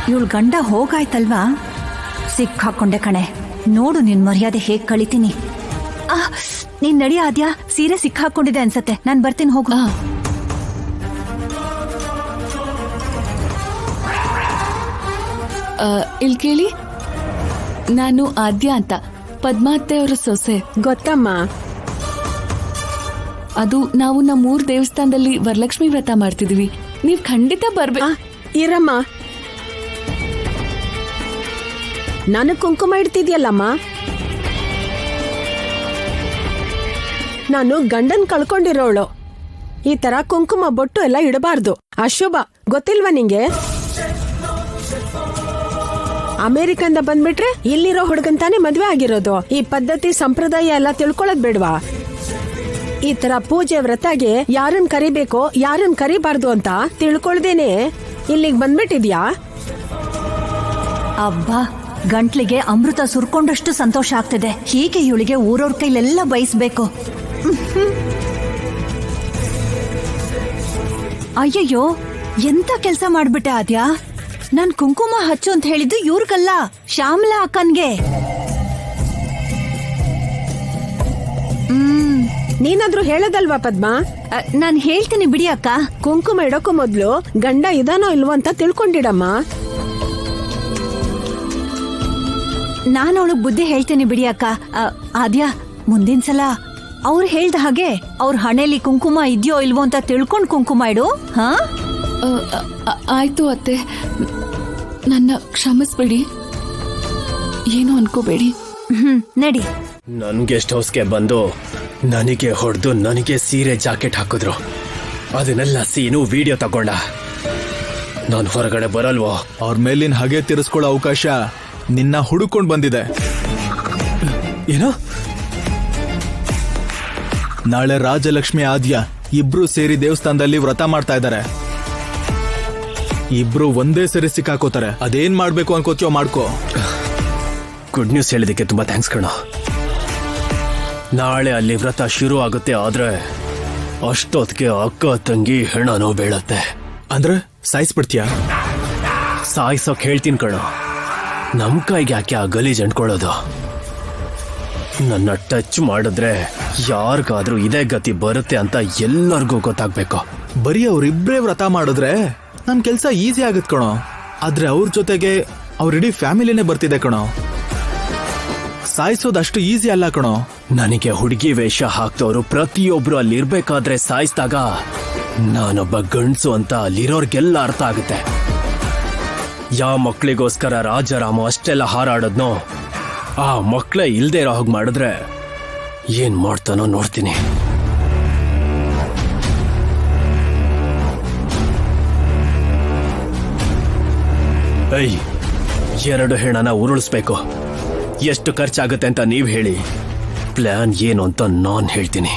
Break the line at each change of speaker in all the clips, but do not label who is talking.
ಇವಳು ಗಂಡ ಹೋಗಾಯ್ತಲ್ವಾ, ಸಿಕ್ಕಾಕೊಂಡೆ ಕಣೆ. ನೋಡು ನಿನ್ ಮರ್ಯಾದೆ ಹೇಗ್ ಕಳಿತೀನಿ. ನೀನ್ ನಡಿ ಆದ್ಯಾ, ಸೀರೆ ಸಿಕ್ಕಾಕೊಂಡಿದೆ ಅನ್ಸತ್ತೆ, ನಾನ್ ಬರ್ತೀನಿ, ಹೋಗು.
ಇಲ್ಲಿ ಕೇಳಿ, ನಾನು ಆದ್ಯ ಅಂತ, ಪದ್ಮಾತೆ ಅವರ ಸೊಸೆ.
ಗೊತ್ತಮ್ಮ.
ಅದು ನಾವು ನಮ್ಮೂರ್ ದೇವಸ್ಥಾನದಲ್ಲಿ ವರಲಕ್ಷ್ಮಿ ವ್ರತ ಮಾಡ್ತಿದೀವಿ, ನೀವ್ ಖಂಡಿತ ಬರ್ಬೇಕು.
ಇರಮ್ಮ, ನಾನು ಕುಂಕುಮ ಇಡ್ತಿದ್ಯಲ್ಲಮ್ಮ. ನಾನು ಗಂಡನ್ ಕಳ್ಕೊಂಡಿರೋಳು. ಈ ತರ ಕುಂಕುಮ ಬೊಟ್ಟು ಎಲ್ಲ ಇಡಬಾರ್ದು, ಅಶುಭ. ಗೊತ್ತಿಲ್ವಾ ನಿಂಗೆ? ಅಮೆರಿಕಂದ ಬಂದ್ಬಿಟ್ರೆ ಇಲ್ಲಿರೋ ಹುಡುಗಂತಾನೆ ಮದ್ವೆ ಆಗಿರೋದು. ಈ ಪದ್ಧತಿ ಸಂಪ್ರದಾಯ ಎಲ್ಲ ತಿಳ್ಕೊಳ್ಳೋದ್ ಬೇಡ್ವಾ? ಈ ತರ ಪೂಜೆ ವ್ರತಗೆ ಯಾರನ್ ಕರಿಬೇಕೋ ಯಾರನ್ ಕರಿಬಾರ್ದು ಅಂತ ತಿಳ್ಕೊಳ್ದೇನೆ ಇಲ್ಲಿಗೆ ಬಂದ್ಬಿಟ್ಟಿದ್ಯಾ?
ಅಬ್ಬಾ, ಗಂಟ್ಲಿಗೆ ಅಮೃತ ಸುರ್ಕೊಂಡಷ್ಟು ಸಂತೋಷ ಆಗ್ತಿದೆ. ಹೀಗೆ ಇವಳಿಗೆ ಊರವ್ರ ಕೈಲೆಲ್ಲ ಬಯಸ್ಬೇಕು. ಅಯ್ಯಯ್ಯೋ, ಎಂತ ಕೆಲ್ಸ ಮಾಡ್ಬಿಟ್ಟೆ ಆದ್ಯಾ. ನಾನ್ ಕುಂಕುಮ ಹಚ್ಚು ಅಂತ ಹೇಳಿದ್ದು ಇವ್ರಿಗಲ್ಲ, ಶ್ಯಾಮಲಾ ಅಕ್ಕನ್ಗೆ.
ನೀನಾದ್ರೂ ಹೇಳದಲ್ವಾ ಪದ್ಮ?
ನಾನ್ ಹೇಳ್ತೀನಿ ಬಿಡಿ ಅಕ್ಕ.
ಕುಂಕುಮ ಇಡೋಕ್ಕೂ ಮೊದ್ಲು ಗಂಡ ಇದಾನೋ ಇಲ್ವೋ ಅಂತ ತಿಳ್ಕೊಂಡಿಡಮ್ಮ.
ನಾನು ಅವಳಿಗೆ ಬುದ್ಧಿ ಹೇಳ್ತೀನಿ ಬಿಡಿ ಅಕ್ಕ. ಆದ್ಯಾ, ಮುಂದಿನ ಸಲ ಅವ್ರು ಹೇಳ್ದ ಹಾಗೆ ಅವ್ರ ಹಣೆಯಲ್ಲಿ ಕುಂಕುಮ ಇದೆಯೋ ಇಲ್ವೋ ಅಂತ ತಿಳ್ಕೊಂಡ್ ಕುಂಕುಮ ಇಡು. ಹಾ,
ಆಯ್ತು ಅತ್ತೆ, ನನ್ನ ಕ್ಷಮಿಸ್ಬೇಡಿ, ಏನು ಅನ್ಕೋಬೇಡಿ.
ನಡಿ.
ನನ್ ಗೆಸ್ಟ್ ಹೌಸ್ಗೆ ಬಂದು ನನಗೆ ಹೊಡೆದು ನನಗೆ ಸೀರೆ ಜಾಕೆಟ್ ಹಾಕಿದ್ರು. ಅದನ್ನೆಲ್ಲ ಸೀನು ವಿಡಿಯೋ ತಗೊಂಡ. ನಾನು ಹೊರಗಡೆ ಬರಲ್ವೋ?
ಅವ್ರ ಮೇಲಿನ ಹಾಗೆ ತಿರ್ಸ್ಕೊಳ್ಳೋ ಅವಕಾಶ ನಿನ್ನ ಹುಡುಕೊಂಡ್ ಬಂದಿದೆ.
ಏನೋ?
ನಾಳೆ ರಾಜಲಕ್ಷ್ಮಿ ಆದ್ಯ ಇಬ್ರು ಸೇರಿ ದೇವಸ್ಥಾನದಲ್ಲಿ ವ್ರತ ಮಾಡ್ತಾ ಇದ್ದಾರೆ. ಇಬ್ರು ಒಂದೇ ಸರಿ ಸಿಕ್ಕಾಕೋತಾರೆ. ಅದೇನ್ ಮಾಡ್ಬೇಕು ಅನ್ಕೋತೀಯೋ ಮಾಡ್ಕೋ.
ಗುಡ್ ನ್ಯೂಸ್ ಹೇಳಿದಕ್ಕೆ ತುಂಬಾ ಥ್ಯಾಂಕ್ಸ್ ಕಣ. ನಾಳೆ ಅಲ್ಲಿ ವ್ರತ ಶುರು ಆಗುತ್ತೆ, ಆದ್ರೆ ಅಷ್ಟೊತ್ತಿಗೆ ಅಕ್ಕ ತಂಗಿ ಹೆಣನೋ ಬೀಳತ್ತೆ.
ಅಂದ್ರೆ ಸಾಯಿಸ್ಬಿಡ್ತೀಯ?
ಸಾಯಿಸೋಕ್ ಹೇಳ್ತೀನಿ ಕಣ. ನಮ್ ಕೈಗೆ ಯಾಕೆ ಆ ಗಲೀಜ್ ಅಂಟ್ಕೊಳ್ಳೋದು? ನನ್ನ ಟಚ್ ಮಾಡಿದ್ರೆ ಯಾರಿಗಾದ್ರೂ ಇದೇ ಗತಿ ಬರುತ್ತೆ ಅಂತ ಎಲ್ಲರಿಗೂ ಗೊತ್ತಾಗ್ಬೇಕು.
ಬರೀ ಅವ್ರಿಬ್ರೇ ವ್ರತ ಮಾಡಿದ್ರೆ ನನ್ ಕೆಲ್ಸ ಈಸಿ ಆಗತ್ ಕಣೋ. ಆದ್ರೆ ಅವ್ರ ಜೊತೆಗೆ ಅವ್ರಿಡೀ ಫ್ಯಾಮಿಲಿನೇ ಬರ್ತಿದೆ ಕಣೋ. ಸಾಯಿಸೋದಷ್ಟು ಈಸಿ ಅಲ್ಲ ಕಣೋ.
ನನಗೆ ಹುಡುಗಿ ವೇಷ ಹಾಕ್ತವ್ರು ಪ್ರತಿಯೊಬ್ರು ಅಲ್ಲಿರ್ಬೇಕಾದ್ರೆ ಸಾಯಿಸಿದಾಗ ನಾನೊಬ್ಬ ಗಂಡ್ಸು ಅಂತ ಅಲ್ಲಿರೋರ್ಗೆಲ್ಲ ಅರ್ಥ ಆಗುತ್ತೆ. ಯಾವ ಮಕ್ಳಿಗೋಸ್ಕರ ರಾಜಾರಾಮ ಅಷ್ಟೆಲ್ಲ ಹಾರಾಡದ್ನೋ ಆ ಮಕ್ಳೇ ಇಲ್ದೇ ಇರೋ ಹಾಗೆ ಮಾಡಿದ್ರೆ ಏನ್ ಮಾಡ್ತಾನೋ ನೋಡ್ತೀನಿ. ಐ 2 ಹೆಣನ ಉರುಳಿಸ್ಬೇಕು. ಎಷ್ಟು ಖರ್ಚಾಗುತ್ತೆ ಅಂತ ನೀವ್ ಹೇಳಿ, ಪ್ಲಾನ್ ಏನು ಅಂತ ನಾನ್ ಹೇಳ್ತೀನಿ.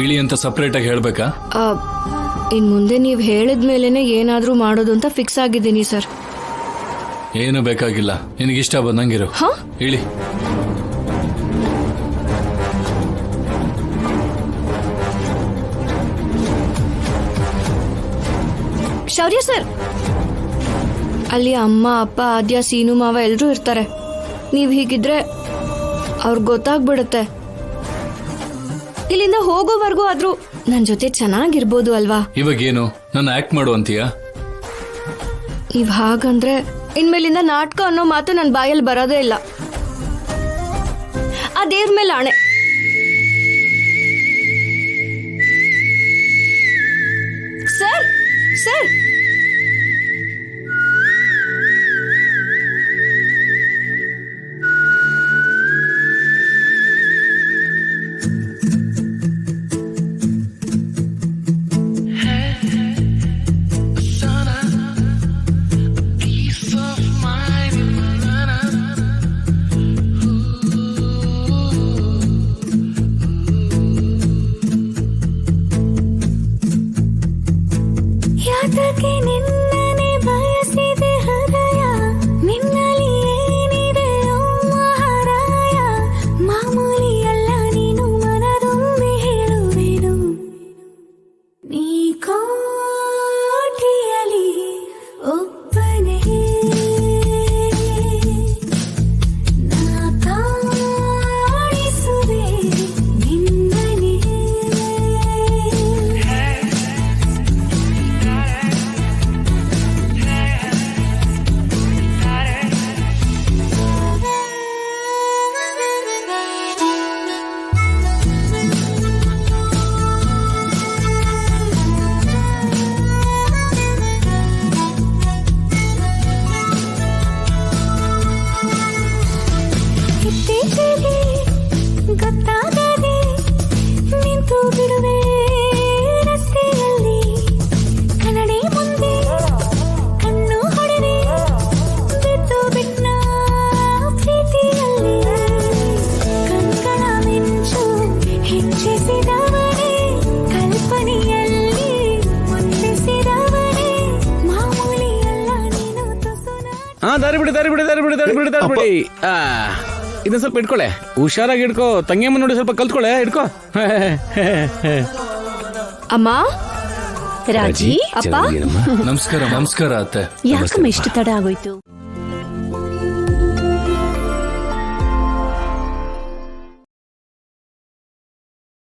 ಇಳಿ ಅಂತ ಸಪ್ರೇಟ್ ಆಗಿ ಹೇಳ್ಬೇಕಾ?
ಇನ್ ಮುಂದೆ ನೀವ್ ಹೇಳಿದ್ಮೇಲೆನೆ ಏನಾದ್ರೂ ಮಾಡೋದು ಅಂತ ಫಿಕ್ಸ್ ಆಗಿದ್ದೀನಿ ಸರ್.
ಏನು ಬೇಕಾಗಿಲ್ಲ, ನಿನಗಿಷ್ಟ ಬಂದಂಗಿರು. ಇಳಿ.
ಶೌರ್ಯ ಸರ್, ಅಲ್ಲಿ ಅಮ್ಮ ಅಪ್ಪ ಆದ್ಯ ಸೀನು ಮಾವ ಎಲ್ರೂ ಇರ್ತಾರೆ. ನೀವ್ ಹೀಗಿದ್ರೆ ಅವ್ರಿಗೆ ಗೊತ್ತಾಗ್ಬಿಡುತ್ತೆ. ಇಲ್ಲಿಂದ ಹೋಗೋವರೆಗೂ ಆದ್ರೂ ನನ್ ಜೊತೆ ಚೆನ್ನಾಗಿರ್ಬೋದು ಅಲ್ವಾ?
ಇವಾಗೇನು ನನ್ನ ಆಕ್ಟ್ ಮಾಡು ಅಂತೀಯಾ?
ನೀವ್ ಹಾಗಂದ್ರೆ ಇನ್ಮೇಲಿಂದ ನಾಟಕ ಅನ್ನೋ ಮಾತು ನನ್ ಬಾಯಲ್ಲಿ ಬರೋದೇ ಇಲ್ಲ. ಆ ದೇವ್ರ ಮೇಲೆ ಆಣೆ. ಸರ್ ಸರ್,
ಹಾ ದಾರಿ ಬಿಡಿ ಇದನ್ನ ಸ್ವಲ್ಪ ಇಟ್ಕೊಳೆ, ಹುಷಾರಾಗಿ ಇಟ್ಕೋ. ತಂಗಿಯಮ್ಮ ನೋಡಿ ಸ್ವಲ್ಪ ಕಲ್ತ್ಕೊಳೆ, ಇಟ್ಕೋ.
ಅಮ್ಮ,
ರಾಜಿ, ಅಪ್ಪ,
ನಮಸ್ಕಾರ ಅತ್ತೆ.
ಯಾಕಮ್ಮ ಇಷ್ಟು ತಡ ಆಗೋಯ್ತು?